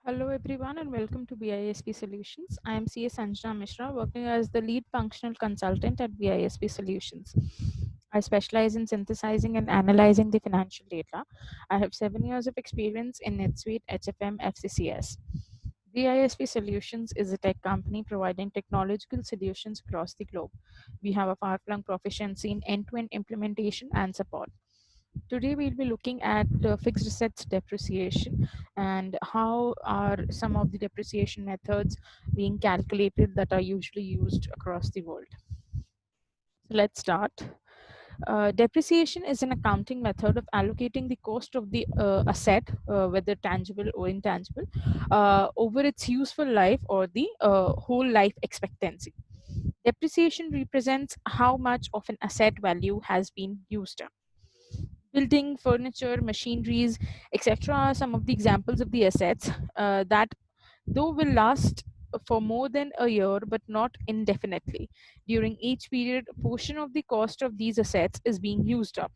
Hello everyone and welcome to BISP Solutions. I am CS Sanjana Mishra, working as the lead functional consultant at BISP Solutions. I specialize in synthesizing and analyzing the financial data. I have 7 years of experience in NetSuite, HFM, FCCS. BISP Solutions is a tech company providing technological solutions across the globe. We have a far-flung proficiency in end-to-end implementation and support. Today we'll be looking at fixed assets depreciation and how are some of the depreciation methods being calculated that are usually used across the world. So let's start. Depreciation is an accounting method of allocating the cost of the asset, whether tangible or intangible, over its useful life or the whole life expectancy. Depreciation represents how much of an asset value has been used up. Building, furniture, machineries, etc. are some of the examples of the assets that, though will last for more than a year but not indefinitely. During each period, a portion of the cost of these assets is being used up.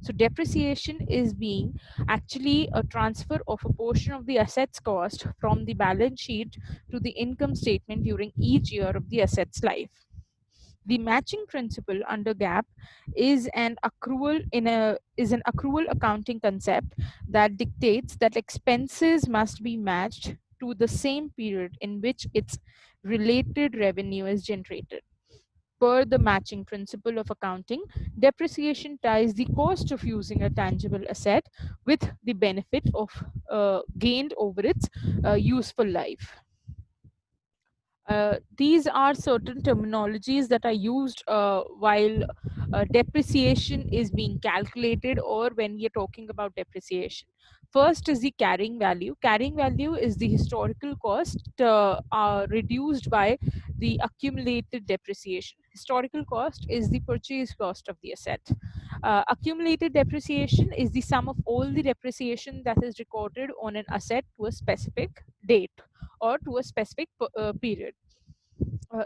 So, depreciation is being actually a transfer of a portion of the assets cost from the balance sheet to the income statement during each year of the asset's life. The matching principle under GAAP is an accrual accounting concept that dictates that expenses must be matched to the same period in which its related revenue is generated. Per the matching principle of accounting, depreciation ties the cost of using a tangible asset with the benefit of gained over its useful life. These are certain terminologies that are used while depreciation is being calculated or when we are talking about depreciation. First is the carrying value. Carrying value is the historical cost reduced by the accumulated depreciation. Historical cost is the purchase cost of the asset. Accumulated depreciation is the sum of all the depreciation that is recorded on an asset to a specific date or to a specific period.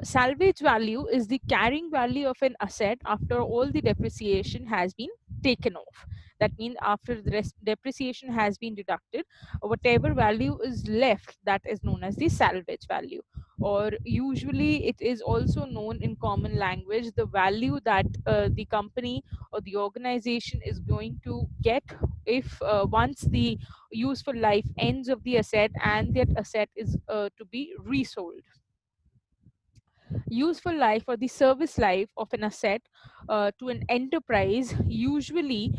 Salvage value is the carrying value of an asset after all the depreciation has been taken off. That means after the depreciation has been deducted, whatever value is left, that is known as the salvage value. Or usually it is also known in common language the value that the company or the organization is going to get if once the useful life ends of the asset and that asset is to be resold. Useful life or the service life of an asset to an enterprise usually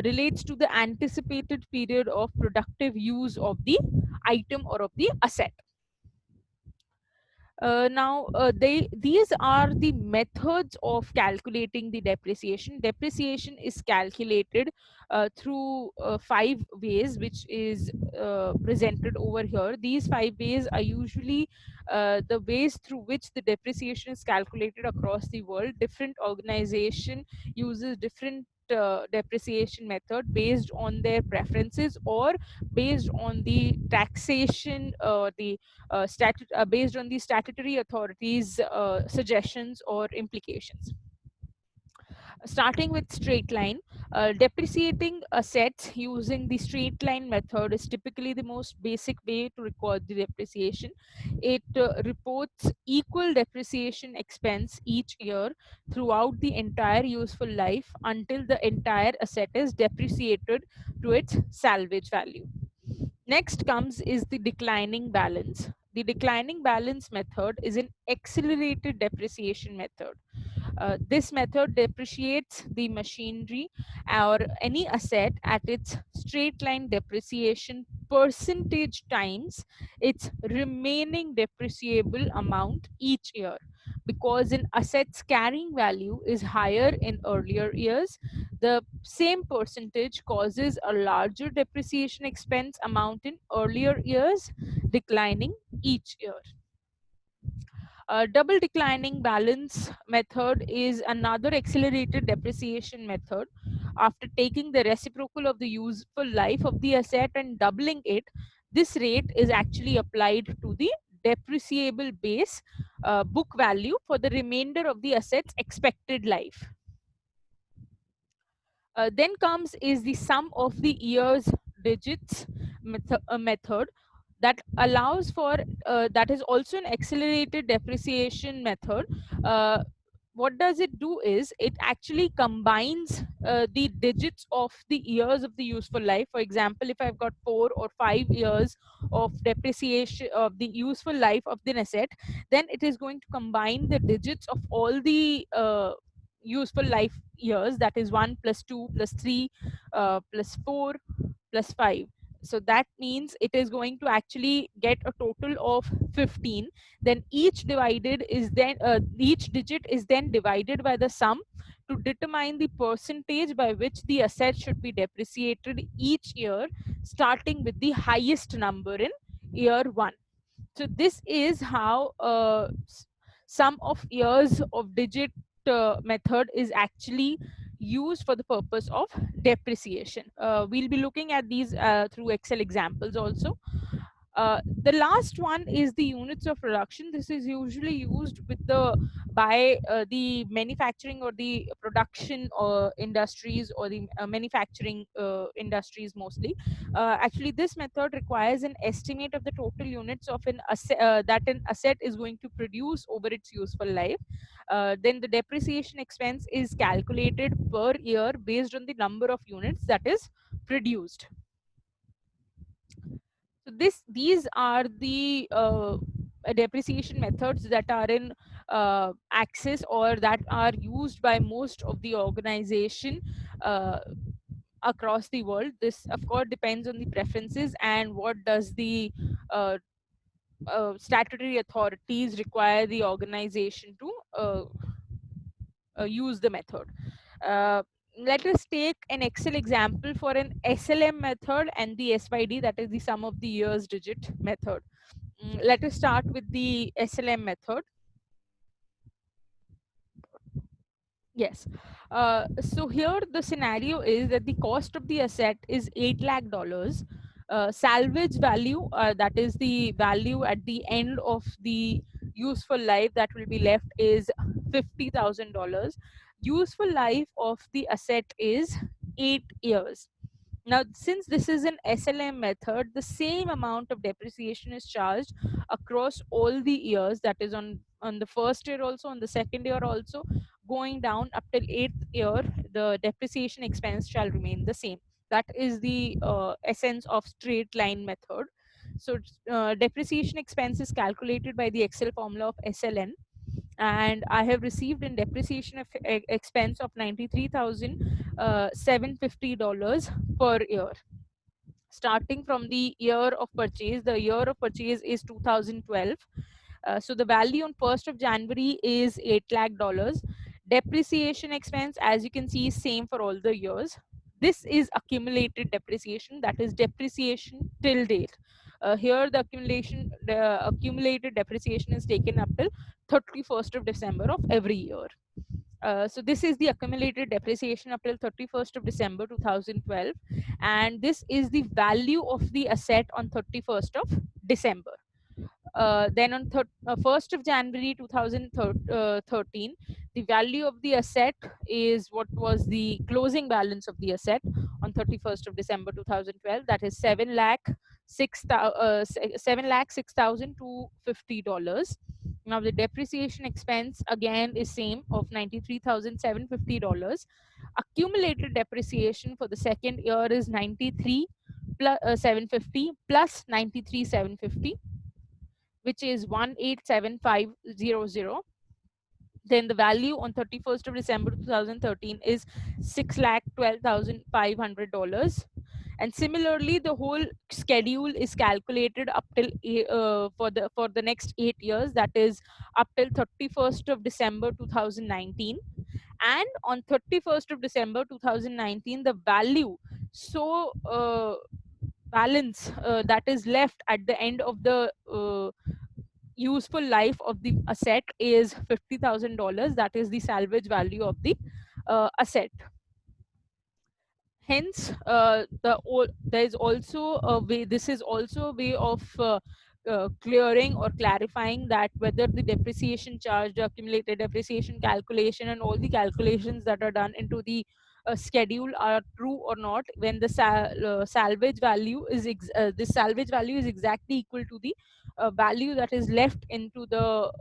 relates to the anticipated period of productive use of the item or of the asset. These are the methods of calculating the depreciation. Depreciation is calculated through 5 ways, which is presented over here. These 5 ways are usually the ways through which the depreciation is calculated across the world. Different organization uses different depreciation method based on their preferences or based on the taxation based on the statutory authorities suggestions or implications. Starting with straight line, depreciating assets using the straight line method is typically the most basic way to record the depreciation. It reports equal depreciation expense each year throughout the entire useful life until the entire asset is depreciated to its salvage value. Next comes is the declining balance. The declining balance method is an accelerated depreciation method. This method depreciates the machinery or any asset at its straight line depreciation percentage times its remaining depreciable amount each year. Because an asset's carrying value is higher in earlier years, the same percentage causes a larger depreciation expense amount in earlier years, declining each year. Double declining balance method is another accelerated depreciation method. After taking the reciprocal of the useful life of the asset and doubling it, this rate is actually applied to the depreciable base book value for the remainder of the asset's expected life. Then comes is the sum of the years digits method. that allows for that is also an accelerated depreciation method. What does it do is it actually combines the digits of the years of the useful life. For example, if I've got 4 or 5 years of depreciation of the useful life of the asset, then it is going to combine the digits of all the useful life years, that is 1 plus 2 plus 3 plus 4 plus 5. So that means it is going to actually get a total of 15. Then each digit is then divided by the sum to determine the percentage by which the asset should be depreciated each year, starting with the highest number in year 1. So this is how sum of years of digit method is actually used for the purpose of depreciation. We'll be looking at these through Excel examples also. The last one is the units of production. This is usually used with by the manufacturing or the production industries, or the manufacturing industries mostly. Actually, this method requires an estimate of the total units of an asset that an asset is going to produce over its useful life. Then the depreciation expense is calculated per year based on the number of units that is produced. So these are the depreciation methods that are in access, or that are used by most of the organization uh, across the world. This of course depends on the preferences and what does the uh, statutory authorities require the organization to use the method. Uh, Let us take an Excel example for an SLM method and the SYD, that is the sum of the years digit method. Let us start with the SLM method. Yes. So here the scenario is that the cost of the asset is $8 lakh. Salvage value, that is the value at the end of the useful life that will be left, is $50,000. Useful life of the asset is 8 years. Now, since this is an SLM method, the same amount of depreciation is charged across all the years, that is on the first year also, on the second year also, going down up till 8th year, the depreciation expense shall remain the same. That is the essence of straight line method. So, depreciation expense is calculated by the Excel formula of SLN, and I have received in depreciation expense of $93,750 per year. Starting from the year of purchase, the year of purchase is 2012. So the value on 1st of January is $8 lakh. Depreciation expense, as you can see, is same for all the years. This is accumulated depreciation, that is depreciation till date. Here the accumulated depreciation is taken up till 31st of December of every year. So this is the accumulated depreciation up till 31st of December 2012, and this is the value of the asset on 31st of December. Then on 1st of January 2013, the value of the asset is what was the closing balance of the asset on 31st of December 2012, that is 7 lakh $6,250. Now the depreciation expense again is same of $93,750. Accumulated depreciation for the second year is 93 plus 750 plus 93,750, which is 187500. Then the value on 31st of December 2013 is $6,12,500. And similarly, the whole schedule is calculated up till for the next 8 years, that is up till 31st of December 2019. And on 31st of December 2019, the value so balance that is left at the end of the useful life of the asset is $50,000. That is the salvage value of the asset. Hence, there is also a way. This is also a way of clearing or clarifying that whether the depreciation charge, the accumulated depreciation calculation, and all the calculations that are done into the schedule are true or not, when the salvage value is this salvage value is exactly equal to the value that is left into the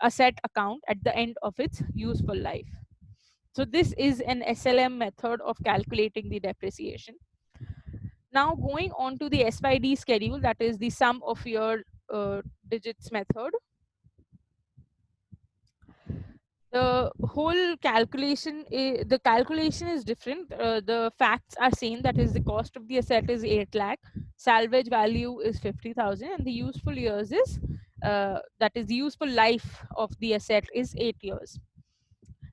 asset account at the end of its useful life. So this is an SLM method of calculating the depreciation. Now going on to the SYD schedule, that is the sum of your digits method. The whole calculation, the calculation is different. The facts are same, that is the cost of the asset is 8 lakh, salvage value is 50,000, and the useful years is that is the useful life of the asset is 8 years.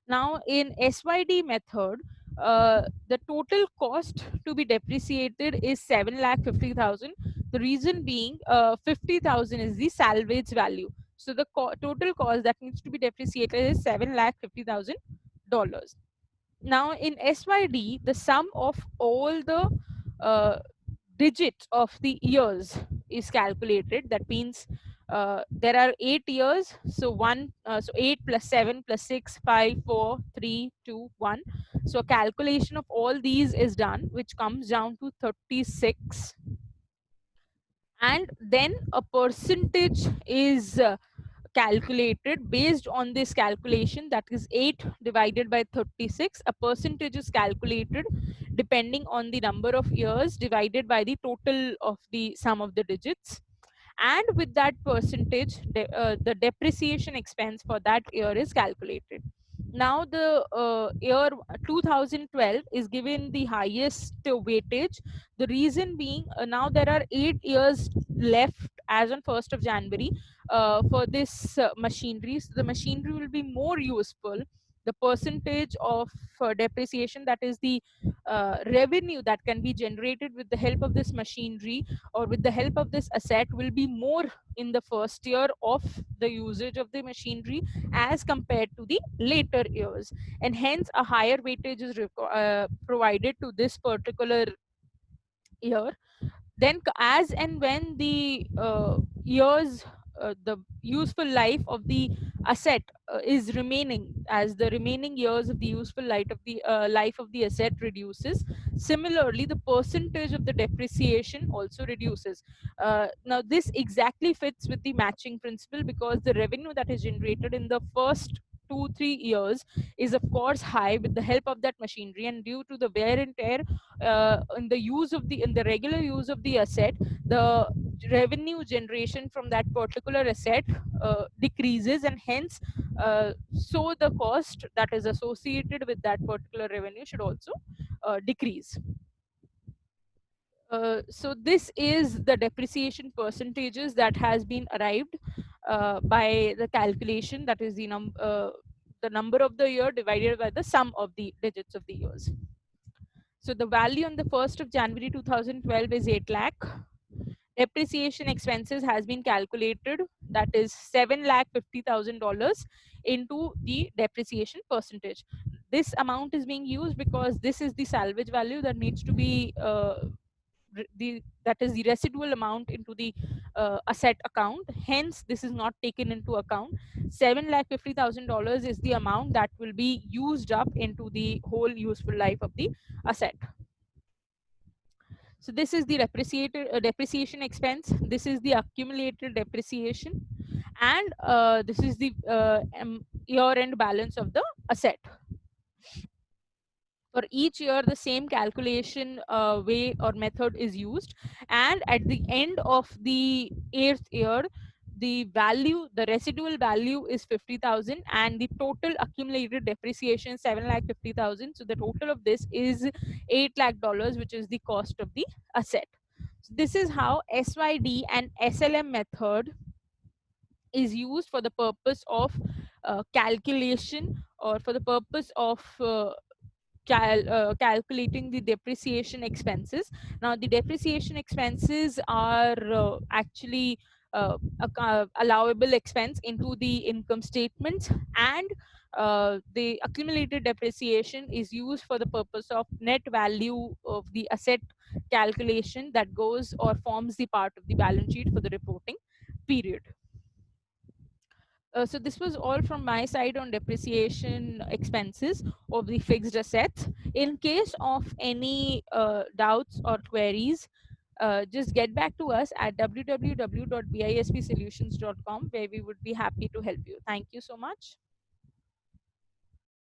Now in SYD method, the total cost to be depreciated is 7,50,000. The reason being 50,000 is the salvage value. So the total cost that needs to be depreciated is $7,50,000. Now in SYD, the sum of all the uh, digits of the years is calculated. That means there are 8 years, so 8 plus 7 plus 6, 5, 4, 3, 2, 1. So a calculation of all these is done, which comes down to 36, and then a percentage is calculated. Based on this calculation, that is 8 divided by 36, a percentage is calculated depending on the number of years divided by the total of the sum of the digits, and with that percentage the depreciation expense for that year is calculated. Now the year 2012 is given the highest weightage. The reason being, now there are 8 years left as on 1st of January for this machinery. So the machinery will be more useful. The percentage of depreciation, that is the revenue that can be generated with the help of this machinery or with the help of this asset, will be more in the first year of the usage of the machinery as compared to the later years, and hence a higher weightage is provided to this particular year. Then as and when the years the useful life of the asset is remaining, as the remaining years of the useful life of the asset reduces, similarly the percentage of the depreciation also reduces. Now this exactly fits with the matching principle, because the revenue that is generated in the first 2-3 years is of course high with the help of that machinery, and due to the wear and tear in the regular use of the asset, the revenue generation from that particular asset decreases, and hence so the cost that is associated with that particular revenue should also decrease. So this is the depreciation percentages that has been arrived by the calculation, that is the number of the year divided by the sum of the digits of the years. So the value on the 1st of January 2012 is 8 lakh. Depreciation expenses has been calculated, that is $7,50,000 into the depreciation percentage. This amount is being used because this is the salvage value that needs to be that is the residual amount into the asset account. Hence this is not taken into account. $7,50,000 is the amount that will be used up into the whole useful life of the asset. So this is the depreciation expense. This is the accumulated depreciation, and this is the year-end balance of the asset. For each year, the same calculation way or method is used, and at the end of the 8th year, the residual value is 50,000, and the total accumulated depreciation 7,50,000. So the total of this is $8 lakh, which is the cost of the asset. So this is how SYD and SLM method is used for the purpose of calculation, or for the purpose of calculating the depreciation expenses. Now the depreciation expenses are actually allowable expense into the income statements, and the accumulated depreciation is used for the purpose of net value of the asset calculation that goes or forms the part of the balance sheet for the reporting period. So this was all from my side on depreciation expenses of the fixed assets. In case of any doubts or queries, just get back to us at www.bispsolutions.com, where we would be happy to help you. Thank you so much.